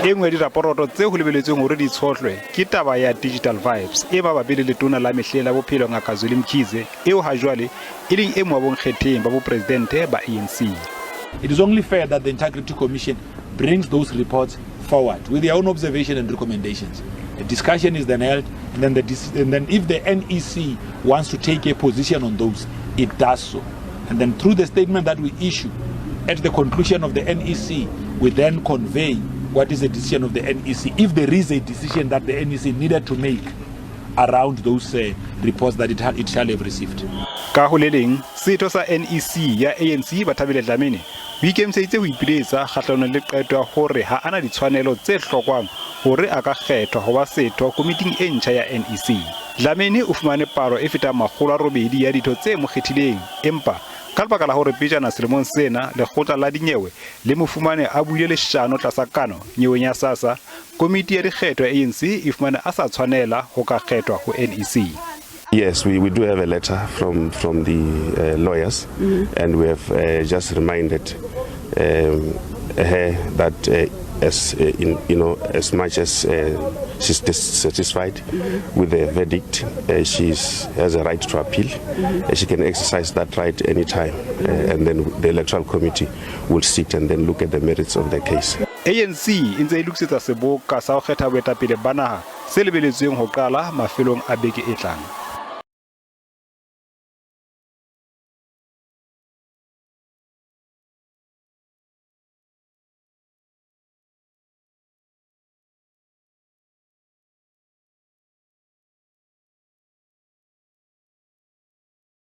e nngwe diraporoto tse ho lebeletsweng hore di tshohlwe ke taba ya digital vibes e mabapi le letona la mehleng la bophelo ngaka Cyril Ramaphosa eo ha jwale e leng e mong wa bonkgetheng ba bopresidente ba ANC. It is only fair that the Integrity Commission brings those reports forward with their own observation and recommendations. A discussion is then held, and then if the NEC wants to take a position on those, it does so. And then through the statement that we issue, at the conclusion of the NEC, we then convey what is the decision of the NEC, if there is a decision that the NEC needed to make around those reports that it shall have received. Ka ho le leng setho sa NEC ya ANC Bathabile Dlamini o ikemiseditse ho ipiletsa kgahlano le qeto ya hore ha ana ditshwanelo tse hlokwang hore a ka kgethwa ho ba setho komiting e ntjha ya NEC. Dlamini o fumane paro e fetang 800 ya ditho tse mo kgethileng, empa ka lebaka la hore pejana selemong sena lekgotla la dinyewe le mofumane a buile leshano tlasa kano nyeweng ya SASSA, komiti ya dikgetho ya ANC e fumane a sa tshwanela ho ka kgethwa ho NEC. Yes, we do have a letter from the lawyers, and we have just reminded her that as much as she's dissatisfied with the verdict, she has a right to appeal. She can exercise that right anytime, and then the electoral committee will sit and then look at the merits of the case. ANC e ntse e lokisetsa seboka sa ho kgetha boetapele ba naha se lebeletsweng ho qala mafelong a beke e tlang.